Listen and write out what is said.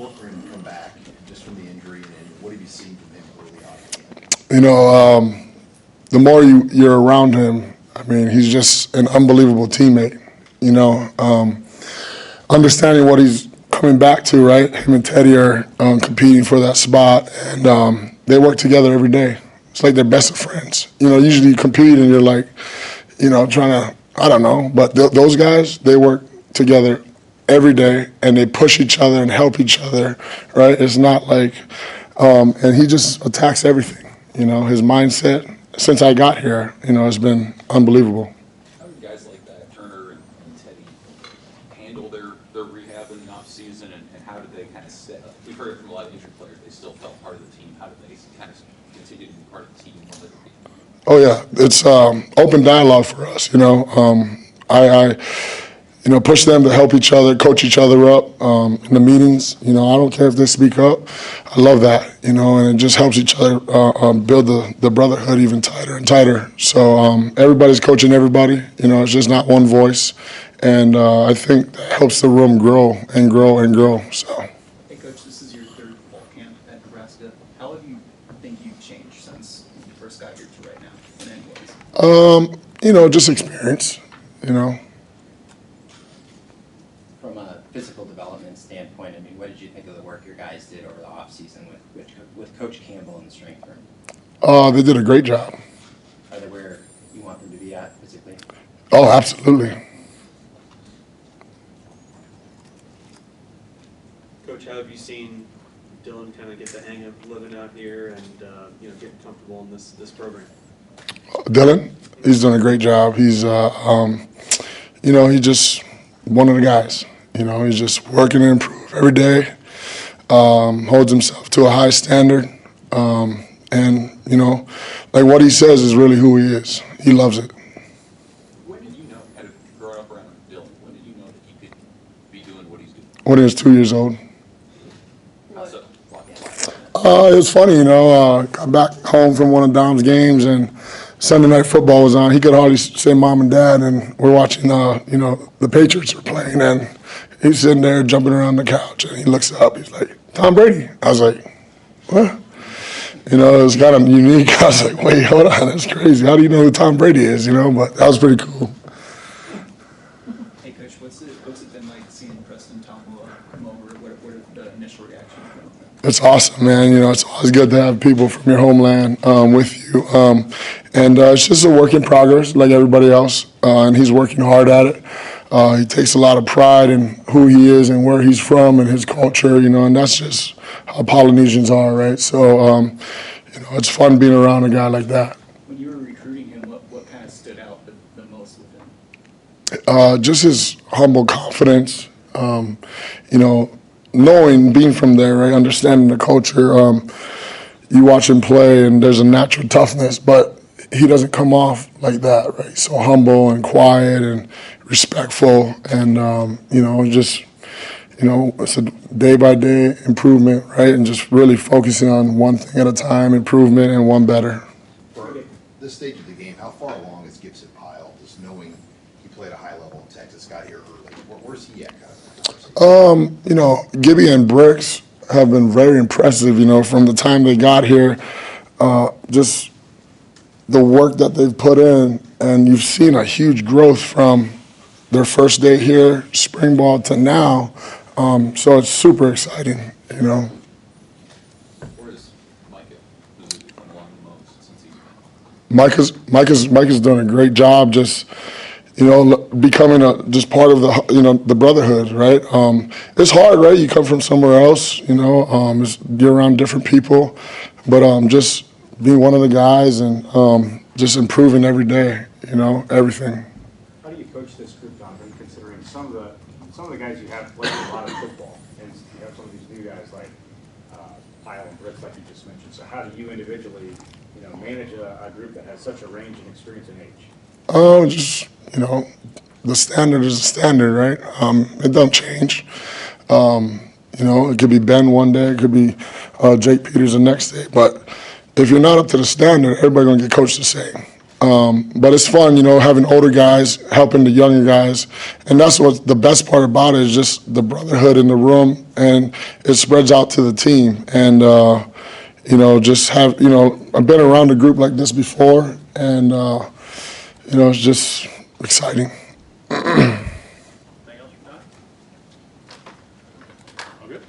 work for him to come back just from the injury, and what have you seen from him early on? You know, the more you're around him, I mean, he's just an unbelievable teammate. You know, understanding what he's coming back to, right? Him and Teddy are competing for that spot, and they work together every day. It's like they're best of friends. You know, usually you compete and you're like, you know, trying to, I don't know, but those guys, they work together every day, and they push each other and help each other, right? It's not like, and he just attacks everything. You know, his mindset since I got here, you know, has been unbelievable. How do guys like that, Turner and Teddy, handle their rehab in the off season, and how do they kind of set up? We've heard it from a lot of injured players; they still felt part of the team. How do they kind of continue to be part of the team? Oh yeah, it's open dialogue for us. You know, I you know, push them to help each other, coach each other up in the meetings. You know, I don't care if they speak up. I love that, you know, and it just helps each other build the brotherhood even tighter and tighter. So everybody's coaching everybody. You know, it's just not one voice. And I think that helps the room grow and grow and grow. So. Hey, Coach, this is your third fall camp at Nebraska. How have you think you've changed since you first got here to right now? And then You know, just experience, you know. From a physical development standpoint, I mean, what did you think of the work your guys did over the offseason with Coach Campbell in the strength room? They did a great job. Are they where you want them to be at physically? Oh, absolutely. Coach, how have you seen Dylan kind of get the hang of living out here and you know, getting comfortable in this program? Dylan, he's done a great job. He's, you know, he's just one of the guys. You know, he's just working to improve every day, holds himself to a high standard, and, you know, like what he says is really who he is. He loves it. When did you know, kind of growing up around Dylan, when did you know that he could be doing what he's doing? When he was 2 years old. So, It was funny, you know, got back home from one of Dom's games, and Sunday Night Football was on. He could hardly say mom and dad, and we're watching, you know, the Patriots were playing, and he's sitting there jumping around the couch, and he looks up. He's like, Tom Brady. I was like, what? You know, it was kind of unique. I was like, wait, hold on, that's crazy. How do you know who Tom Brady is, you know? But that was pretty cool. Hey, Coach, what's it been like seeing Preston Tomlin come over? What are the initial reactions been? It's awesome, man. You know, it's always good to have people from your homeland with you. And it's just a work in progress like everybody else, and he's working hard at it. He takes a lot of pride in who he is and where he's from and his culture, you know, and that's just how Polynesians are, right? So, you know, it's fun being around a guy like that. When you were recruiting him, what kind of stood out the most with him? Just his humble confidence, you know, knowing, being from there, right, understanding the culture. You watch him play, and there's a natural toughness, but he doesn't come off like that, right? So humble and quiet and respectful, and you know, just, you know, it's a day-by-day improvement, right? And just really focusing on one thing at a time, improvement, and one better. For this stage of the game, how far along is Gibson Pyle, just knowing he played a high level in Texas, got here early? Where's he at, kind of? You know, Gibby and Bricks have been very impressive, you know, from the time they got here. Just the work that they've put in, and you've seen a huge growth from their first day here, spring ball, to now. So it's super exciting, you know. where is Micah? Who's come along the most since he's been? Micah's done a great job, just, you know, becoming just part of the, you know, the brotherhood, right? It's hard, right? You come from somewhere else, you know, you're around different people, but just being one of the guys and just improving every day, you know, everything. How do you coach this group, Donovan, considering some of the guys you have played a lot of football, and you have some of these new guys like Pyle and Bricks, like you just mentioned. So how do you individually, you know, manage a group that has such a range in experience and age? Just, you know, the standard is the standard, right? It don't change. You know, it could be Ben one day, it could be Jake Peters the next day, but if you're not up to the standard, everybody's gonna get coached the same. But it's fun, having older guys helping the younger guys. And that's what the best part about it is, just the brotherhood in the room, and it spreads out to the team. And, I've been around a group like this before, and, it's just exciting. Anything else from Don? All good?